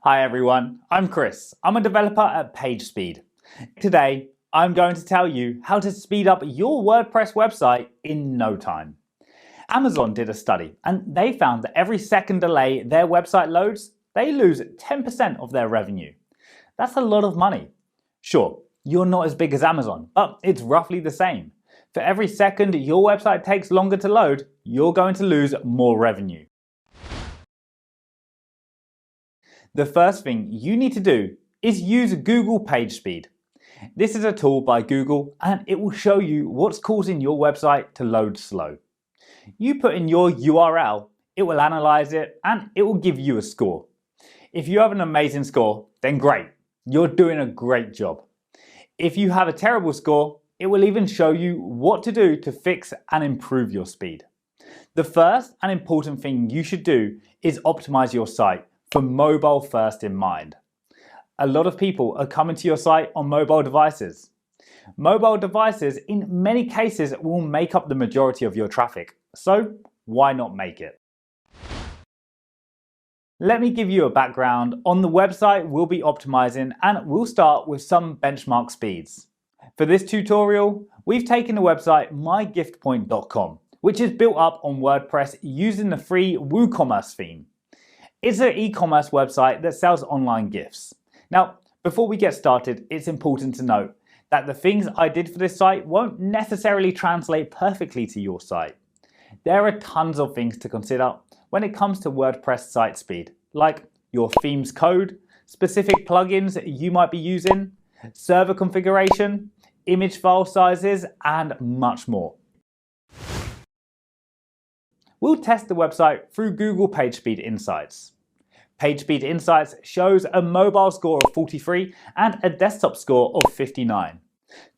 Hi everyone, I'm Chris. I'm a developer at PageSpeed. Today, I'm going to tell you how to speed up your WordPress website in no time. Amazon did a study and they found that every second delay their website loads, they lose 10% of their revenue. That's a lot of money. Sure, you're not as big as Amazon, but it's roughly the same. For every second your website takes longer to load, you're going to lose more revenue. The first thing you need to do is use Google PageSpeed. This is a tool by Google and it will show you what's causing your website to load slow. You put in your URL, it will analyze it and it will give you a score. If you have an amazing score, then great, you're doing a great job. If you have a terrible score, it will even show you what to do to fix and improve your speed. The first and important thing you should do is optimize your site for mobile first in mind. A lot of people are coming to your site on mobile devices. Mobile devices in many cases will make up the majority of your traffic, so why not make it? Let me give you a background on the website we'll be optimizing and we'll start with some benchmark speeds. For this tutorial, we've taken the website mygiftpoint.com, which is built up on WordPress using the free WooCommerce theme. It's an e-commerce website that sells online gifts. Now, before we get started, it's important to note that the things I did for this site won't necessarily translate perfectly to your site. There are tons of things to consider when it comes to WordPress site speed, like your theme's code, specific plugins you might be using, server configuration, image file sizes, and much more. We'll test the website through Google PageSpeed Insights. PageSpeed Insights shows a mobile score of 43 and a desktop score of 59.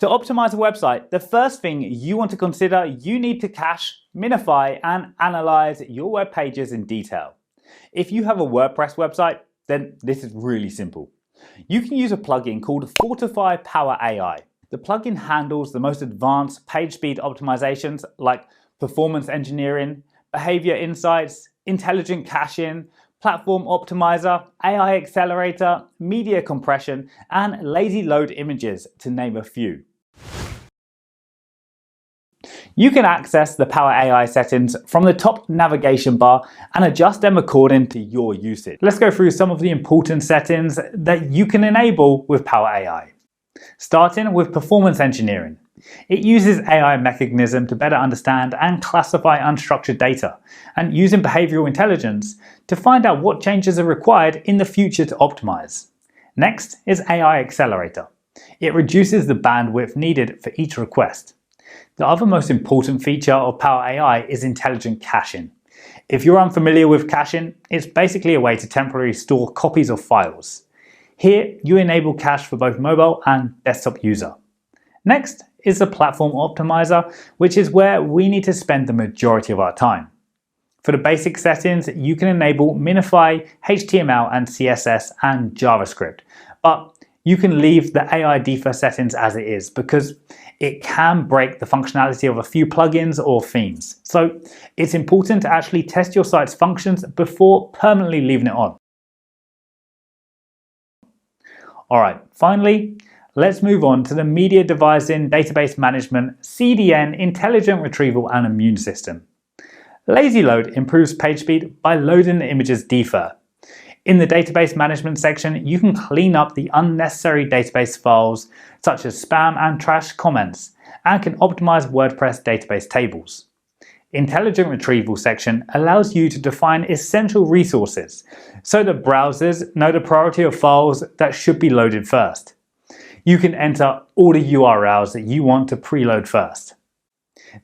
To optimize a website, the first thing you want to consider, you need to cache, minify, and analyze your web pages in detail. If you have a WordPress website, then this is really simple. You can use a plugin called Fortify Power AI. The plugin handles the most advanced PageSpeed optimizations like performance engineering, behavior insights, intelligent caching, platform optimizer, AI Accelerator, media compression, and lazy load images, to name a few. You can access the Power AI settings from the top navigation bar and adjust them according to your usage. Let's go through some of the important settings that you can enable with Power AI. Starting with performance engineering. It uses AI mechanism to better understand and classify unstructured data, and using behavioral intelligence to find out what changes are required in the future to optimize. Next is AI Accelerator. It reduces the bandwidth needed for each request. The other most important feature of Power AI is intelligent caching. If you're unfamiliar with caching, it's basically a way to temporarily store copies of files. Here, you enable cache for both mobile and desktop user. Next is the platform optimizer, which is where we need to spend the majority of our time. For the basic settings, you can enable minify HTML and CSS and JavaScript, but you can leave the AI default settings as it is because it can break the functionality of a few plugins or themes. So it's important to actually test your site's functions before permanently leaving it on. Alright, finally, let's move on to the Media Devising, Database Management, CDN, Intelligent Retrieval and Immune System. Lazy load improves page speed by loading the images defer. In the database management section, you can clean up the unnecessary database files such as spam and trash comments and can optimize WordPress database tables. Intelligent Retrieval section allows you to define essential resources so that browsers know the priority of files that should be loaded first. You can enter all the URLs that you want to preload first.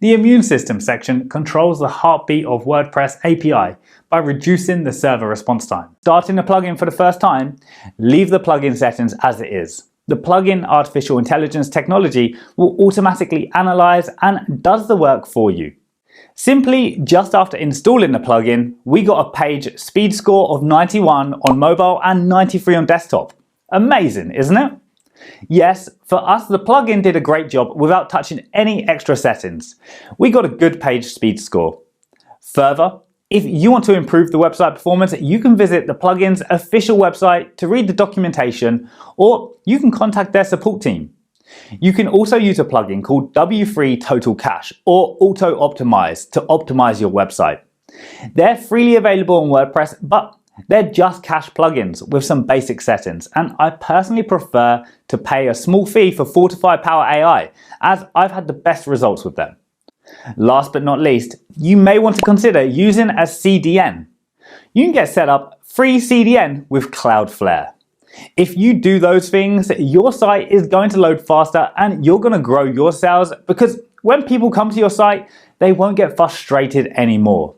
The Immune System section controls the heartbeat of WordPress API by reducing the server response time. Starting the plugin for the first time, leave the plugin settings as it is. The plugin artificial intelligence technology will automatically analyze and does the work for you. Simply, just after installing the plugin, we got a page speed score of 91 on mobile and 93 on desktop. Amazing, isn't it? Yes, for us the plugin did a great job without touching any extra settings. We got a good page speed score. Further, If you want to improve the website performance, you can visit the plugin's official website to read the documentation, or you can contact their support team. You can also use a plugin called W3 Total Cache or Auto Optimize to optimize your website. They're freely available on WordPress, but they're just cache plugins with some basic settings, and I personally prefer to pay a small fee for Fortify Power AI, as I've had the best results with them. Last but not least, you may want to consider using a CDN. You can get set up free CDN with Cloudflare. If you do those things, your site is going to load faster and you're going to grow your sales, because when people come to your site, they won't get frustrated anymore.